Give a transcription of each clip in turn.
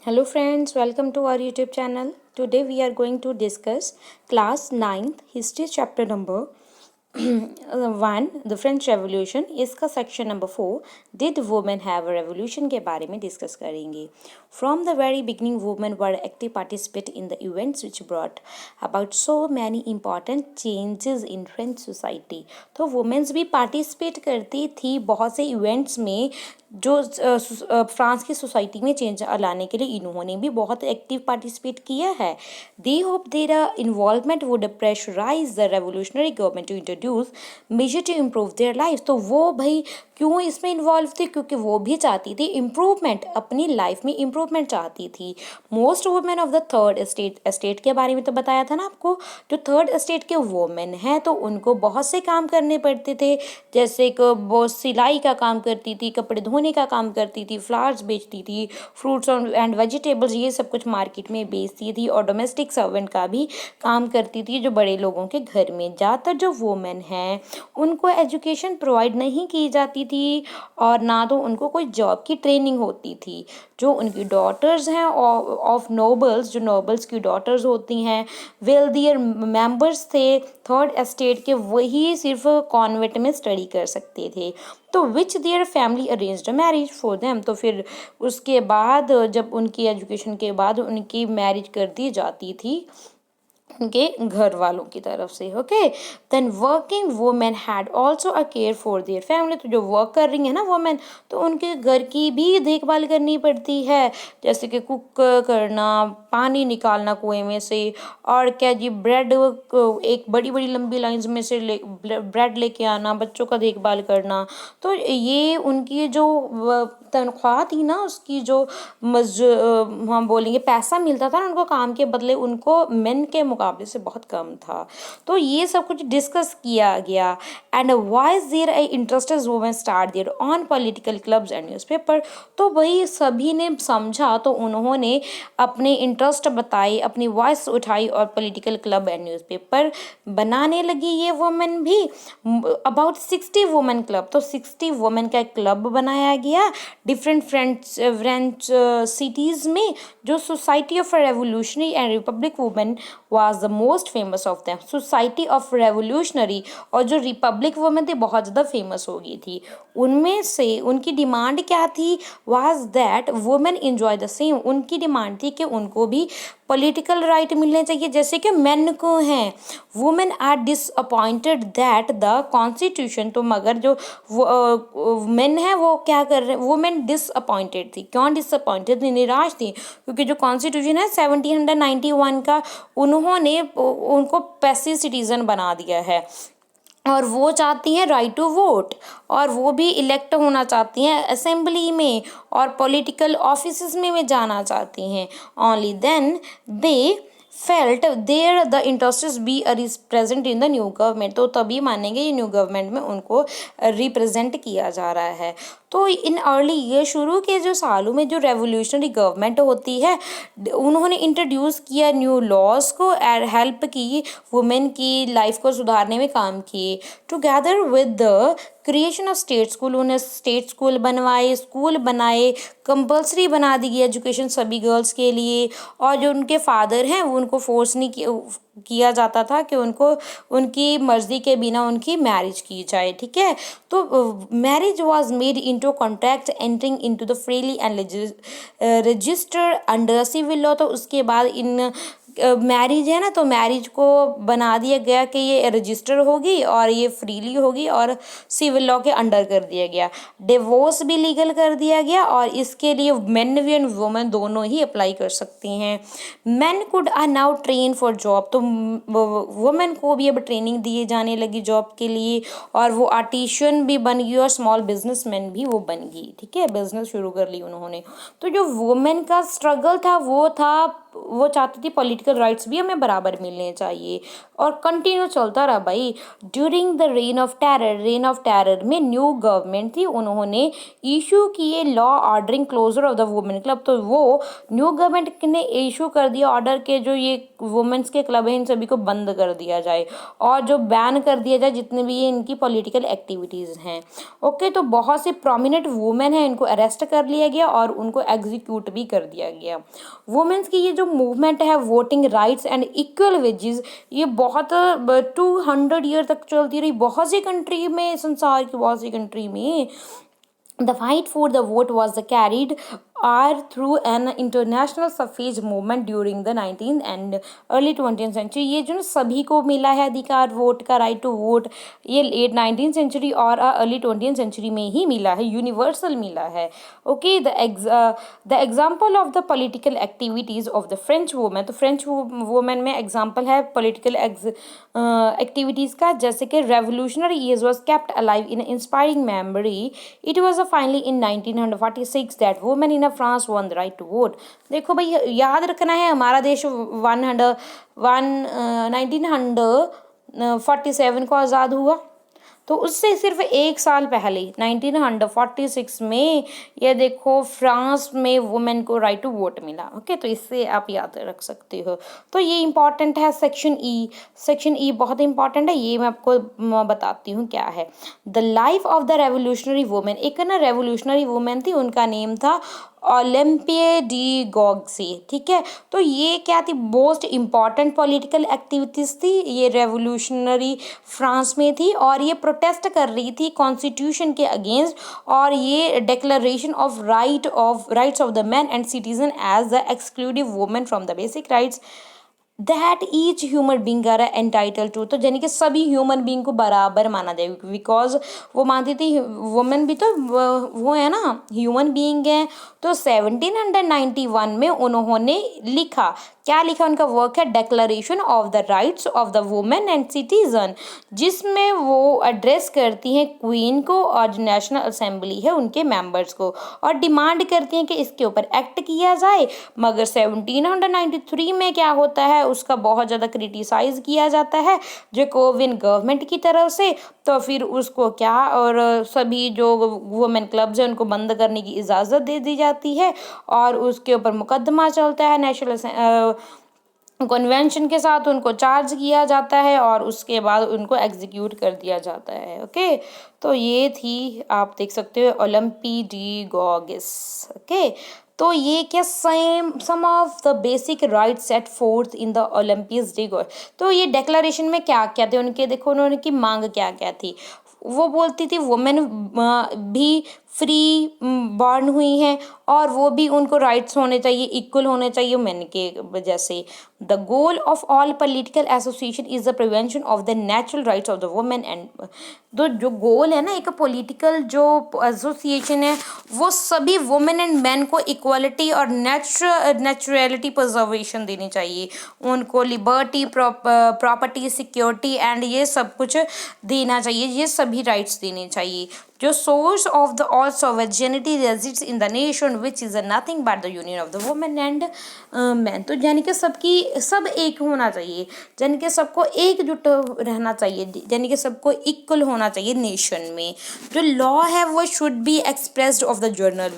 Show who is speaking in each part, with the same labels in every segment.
Speaker 1: Hello friends, welcome to our YouTube channel. Today we are going to discuss class 9th history chapter number 1 the French Revolution. इसका section number 4 did women have a revolution के बारे में discuss करेंगे. From the very beginning women were active participants in the events which brought about so many important changes in French society. तो women's भी participate करती थी बहुत से इवेंट्स में जो फ्रांस की सोसाइटी में चेंज लाने के लिए इन्होंने भी बहुत एक्टिव पार्टिसिपेट किया है. They hope their involvement would pressurise the revolutionary government to introduce measure to improve their life. तो वो भाई क्यों इसमें इन्वॉल्व थी? क्योंकि वो भी चाहती थी इम्प्रूवमेंट, अपनी लाइफ में इम्प्रूवमेंट चाहती थी. Most women of the third estate के बारे में तो बताया था ना आपको. जो थर्ड एस्टेट के वुमेन हैं तो उनको बहुत से काम करने पड़ते थे, जैसे कि वो सिलाई का काम करती थी, कपड़े धोने का काम करती थी, फ्लावर्स बेचती थी, फ्रूट्स एंड वेजिटेबल्स ये सब कुछ मार्केट में बेचती थी, और डोमेस्टिक सर्वेंट का भी काम करती थी जो बड़े लोगों के घर में. ज़्यादातर जो वुमेन हैं उनको एजुकेशन प्रोवाइड नहीं की जाती थी और ना तो उनको कोई जॉब की ट्रेनिंग होती थी. जो उनकी डॉटर्स हैं ऑफ नोबल्स, जो नोबल्स की डॉटर्स होती हैं, वेल्दियर मेंबर्स थे थर्ड एस्टेट के, वही सिर्फ कॉन्वेंट में स्टडी कर सकते थे. तो which their family arranged marriage for them. तो फिर उसके बाद जब उनकी एजुकेशन के बाद उनकी मैरिज कर दी जाती थी उनके घर वालों की तरफ से. Okay, then working women had also a care for their family. तो जो वर्क कर रही है ना वुमेन, तो उनके घर की भी देखभाल करनी पड़ती है, जैसे कि कुक करना, पानी निकालना कुएं में से, और क्या जी ब्रेड एक बड़ी बड़ी लंबी लाइंस में से ब्रेड लेके आना, बच्चों का देखभाल करना. तो ये उनकी जो तनख्वाह थी ना, उसकी जो हम बोलेंगे पैसा मिलता था ना उनको काम के बदले, उनको मेन के मुकाबले से बहुत कम था. तो ये सब कुछ डिस्कस किया गया. And why is there I interested women start their on political clubs and newspaper. तो वही सभी ने समझा तो उन्होंने अपने इंटरेस्ट बताए, अपनी वॉइस उठाई और पॉलिटिकल क्लब एंड न्यूज़पेपर बनाने लगी ये वुमेन भी. About 60 women club. तो 60 वुमेन का क्लब बनाया गया डिफरेंट फ्रेंच सिटीज़ में. जो society of revolutionary and Republic women was the most famous of them. Society of revolutionary और जो रिपब्लिक वुमेन थी बहुत ज़्यादा फेमस हो गई थी. उनमें से उनकी डिमांड क्या थी? Was that women enjoy the same. उनकी डिमांड थी कि उनको भी पॉलिटिकल राइट मिलने चाहिए जैसे कि मेन को हैं. Women are disappointed that the constitution. तो मगर जो मेन है वो क्या कर रहे, वुमेन डिसअपॉइंटेड थी. क्यों डिसअपॉइंटेड थी? निराश थी, क्योंकि जो कॉन्स्टिट्यूशन है 1791 का, उन्होंने उनको पैसिव सिटीजन बना दिया है और वो चाहती हैं राइट टू वोट, और वो भी इलेक्ट होना चाहती हैं असेंबली में और पॉलिटिकल ऑफिसेस में जाना चाहती हैं. Only then they felt there the interest be represent in the new government. तो तभी मानेंगे ये न्यू गवर्नमेंट में उनको रिप्रेजेंट किया जा रहा है. तो इन अर्ली ईयर, शुरू के जो सालों में जो रेवोल्यूशनरी गवर्नमेंट होती है, उन्होंने इंट्रोड्यूस किया न्यू लॉज को और हेल्प की वुमेन की लाइफ को सुधारने में काम किए. Together with the creation of state school, उन्हें स्टेट स्कूल बनाए, कंपल्सरी बना दी गई एजुकेशन सभी गर्ल्स के लिए. और जो उनके फादर हैं वो उनको फोर्स नहीं किया जाता था कि उनको उनकी मर्जी के बिना उनकी मैरिज की जाए. ठीक है, तो marriage was made into contract entering into the freely and register under civil law. तो उसके बाद इन मैरिज है ना, तो मैरिज को बना दिया गया कि ये रजिस्टर होगी और ये फ्रीली होगी और सिविल लॉ के अंडर कर दिया गया. डिवोर्स भी लीगल कर दिया गया और इसके लिए मेन भी एंड वुमेन दोनों ही अप्लाई कर सकती हैं. Men could are now train for job. तो वुमेन को भी अब ट्रेनिंग दिए जाने लगी जॉब के लिए, और वो आर्टिशियन भी बन गई और स्मॉल बिजनेसमैन भी वो बन गई. ठीक है, बिजनेस शुरू कर ली उन्होंने. तो जो वुमेन का स्ट्रगल था वो चाहती थी पॉलिटिकल पॉलिटिकल राइट्स भी हमें बराबर मिलने चाहिए। और कंटिन्यू चलता रहा भाई। During the reign of terror में न्यू गवर्नमेंट थी, उन्होंने इशू किए law ordering closure of the women club. तो वो न्यू गवर्नमेंट ने इशू कर दिया ऑर्डर के जो ये वुमेन्स के क्लब हैं इन सभी को बंद कर दिया जाए और जो बैन कर दिया जाए जितने भी ये इनकी पॉलिटिकल एक्टिविटीज़ हैं। ओके, तो बहुत से प्रोमिनेंट वुमेन हैं, इनको अरेस्ट कर लिया गया और उनको एग्जीक्यूट भी कर दिया गया। वुमेन्स की ये जो मूवमेंट है voting rights and equal wages, ये बहुत 200 ईयर तक चलती रही। बहुत सी कंट्री में, संसार की बहुत सी कंट्री में the fight for the vote was carried are through an international suffrage movement during the 19th and early 20th century। ये जो ना सभी को मिला है अधिकार वोट का, राइट टू वोट, ये लेट 19th सेंचुरी और अर्ली 20th सेंचुरी में ही मिला है, यूनिवर्सल मिला है। Okay, the example of the political activities of the French women. तो फ्रेंच वुमेन में एग्जाम्पल है पॉलिटिकल एक्टिविटीज़ का, जैसे कि revolutionary years was kept alive in inspiring memory. It was finally in 1946 that women in France won the right to vote. देखो भाई, याद रखना है हमारा देश 1947 को आज़ाद हुआ, तो उससे सिर्फ एक साल पहले 1946 में ये देखो फ्रांस में वुमेन को राइट टू वोट मिला। ओके, तो इससे आप याद रख सकते हो। तो ये इंपॉर्टेंट है सेक्शन ई बहुत इंपॉर्टेंट है, ये मैं आपको बताती हूँ क्या है। The life of the revolutionary women, एक ना रेवोल्यूशनरी वुमेन थी, उनका नेम था ओलंपिए डी गॉग्से। ठीक है, तो ये क्या थी, मोस्ट इम्पॉर्टेंट पॉलिटिकल एक्टिविटीज़ थी, ये रेवोल्यूशनरी फ्रांस में थी और ये प्रोटेस्ट कर रही थी कॉन्स्टिट्यूशन के अगेंस्ट, और ये declaration of rights of the man and citizen as the exclusive women from the basic rights that each human being are entitled to. तो यानी कि सभी ह्यूमन बींग को बराबर माना जाए, बिकॉज वो मानती थी वुमेन भी तो वो है ना, ह्यूमन बींग है। तो 1791 में उन्होंने लिखा, क्या लिखा, उनका वर्क है declaration of the rights of the women and citizen, जिसमें वो एड्रेस करती हैं क्वीन को और जो नेशनल असेंबली है उनके मेंबर्स को, और डिमांड करती हैं कि इसके ऊपर एक्ट किया जाए। मगर 1793 में क्या होता है, उसका बहुत ज़्यादा क्रिटिसाइज किया जाता है जैकोबिन गवर्नमेंट की तरफ से। तो फिर उसको क्या, और सभी जो वुमेन क्लब्स हैं उनको बंद करने की इजाज़त दे दी जाती है और उसके ऊपर मुकदमा चलता है नेशनल कन्वेंशन के साथ, उनको चार्ज किया जाता है और उसके बाद उनको एग्जीक्यूट कर दिया जाता है। ओके, तो ये थी, आप देख सकते हो, ओलंपी डी गॉगिस। ओके, तो ये क्या some of the basic rights set forth in the Olympe de. तो ये डिक्लेरेशन में क्या क्या थे उनके, देखो उन्होंने की मांग क्या क्या थी। वो बोलती थी वुमेन भी फ्री बॉर्न हुई हैं और वो भी, उनको राइट्स होने चाहिए, इक्वल होने चाहिए मैन के वजह से। The goal of all political association is the prevention of the natural rights of the women and. तो जो गोल है ना एक पॉलिटिकल जो एसोसिएशन है, वो सभी वुमेन एंड मैन को इक्वालिटी और नेचुरलिटी प्रिजर्वेशन देनी चाहिए, उनको लिबर्टी, प्रॉपर्टी, सिक्योरिटी एंड ये सब कुछ देना चाहिए, ये सभी राइट्स देने चाहिए। जो source of the all sovereignty resides in the nation which is nothing but the union of the women and man. तो यानी कि सब एक होना चाहिए, यानी कि सबको एकजुट रहना चाहिए, यानी कि सबको इक्वल होना चाहिए नेशन में। जो लॉ है वो should be expressed of the journal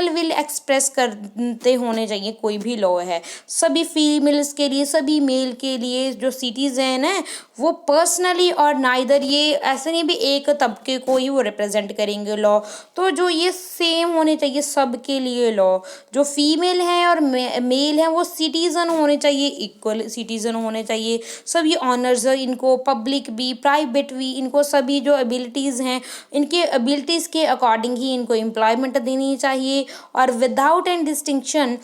Speaker 1: will express करते होने चाहिए, कोई भी लॉ है सभी फीमेल्स के लिए, सभी मेल के लिए, जो सिटीजन है वो पर्सनली, और नाइदर ये ऐसे नहीं भी एक तबके को ही वो रिप्रेजेंट करेंगे लॉ। तो जो ये सेम होने चाहिए सबके लिए लॉ, जो फीमेल हैं और मेल हैं वो सिटीज़न होने चाहिए, इक्वल सिटीज़न होने चाहिए, सभी ऑनर्स इनको, पब्लिक भी प्राइवेट भी, इनको सभी जो एबिलिटीज़ हैं इनके एबिलिटीज़ के अकॉर्डिंग ही इनको एम्प्लॉयमेंट देनी चाहिए, और without an distinction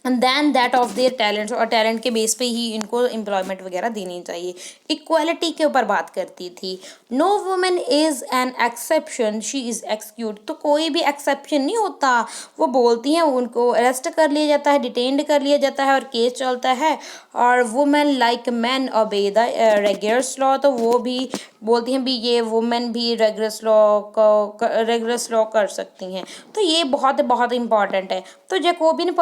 Speaker 1: than that of their talents, और टैलेंट के बेस पे ही इनको एम्प्लॉयमेंट वगैरह देनी चाहिए। इक्वालिटी के ऊपर बात करती थी। No women is an exception, she is execute. तो कोई भी एक्सेप्शन नहीं होता, वो बोलती हैं उनको अरेस्ट कर लिया जाता है, डिटेन्ड कर लिया जाता है और केस चलता है। और women like man obey the regulars law, तो वो भी बोलती हैं भी ये वुमेन भी रेगुलर्स लॉ कर सकती हैं। तो ये बहुत बहुत इम्पॉर्टेंट है। तो जैकोबियन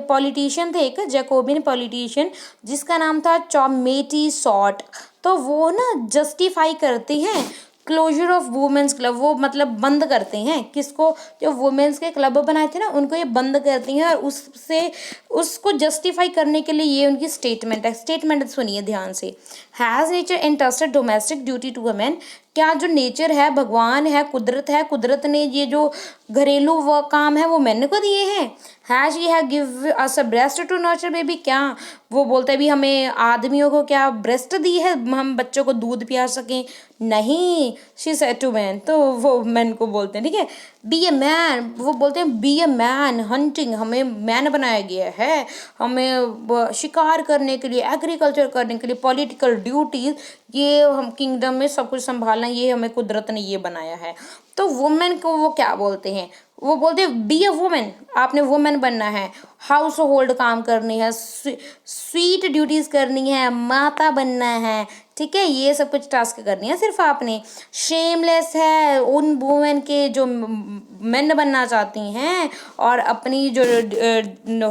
Speaker 1: पॉलिटिशियन थे, एक जैकोबियन पॉलिटिशियन जिसका नाम था चॉमेटी सॉट। तो वो ना जस्टिफाई करते हैं क्लोजर ऑफ वुमेन्स क्लब, वो मतलब बंद करते हैं किसको, जो वुमेन्स के क्लब बनाए थे ना उनको ये बंद करती हैं, और उससे उसको जस्टिफाई करने के लिए ये उनकी स्टेटमेंट है। स्टेटमेंट सुनिए ध्यान से। Has nature entrusted domestic duty to women, क्या जो नेचर है, भगवान है, कुदरत ने ये जो घरेलू वो काम है वो मैंने को दिए हैं। Has he have give us a breast to nurture baby, क्या वो बोलते हैं भी हमें आदमियों को क्या ब्रेस्ट दी है हम बच्चों को दूध पिया सकें? नहीं, शी सेड टू मैन, तो वो मैन को बोलते हैं, ठीक है। बी ए मैन, वो बोलते हैं बी ए मैन हंटिंग, हमें मैन बनाया गया है, हमें शिकार करने के लिए, एग्रीकल्चर करने के लिए, पॉलिटिकल ड्यूटीज, ये हम किंगडम में सब कुछ संभालना, ये हमें कुदरत ने ये बनाया है। तो वुमेन को वो क्या बोलते हैं, वो बोलते हैं बी अ वुमेन, आपने वुमेन बनना है, हाउस होल्ड काम करनी है, स्वीट ड्यूटीज करनी है, माता बनना है, ठीक है, ये सब कुछ टास्क करनी है सिर्फ आपने। शेमलेस है उन वुमेन के जो मेन बनना चाहती हैं और अपनी जो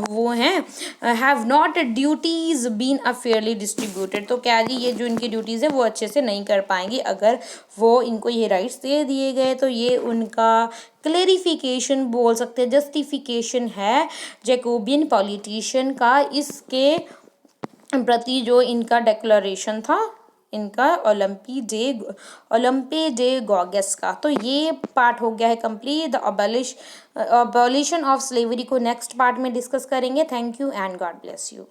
Speaker 1: वो हैं, have not duties been a fairly distributed, तो क्या जी ये जो इनकी ड्यूटीज़ है वो अच्छे से नहीं कर पाएंगी अगर वो इनको ये राइट्स दे दिए गए। तो ये उनका क्लेरिफिकेशन बोल सकते हैं, जस्टिफिकेशन है जैकोबियन पॉलिटिशियन का, इसके प्रति जो इनका डिक्लेरेशन था इनका ओलंपी डे गॉगस का। तो ये पार्ट हो गया है complete. The abolition of slavery को नेक्स्ट पार्ट में डिस्कस करेंगे। Thank you and God bless you.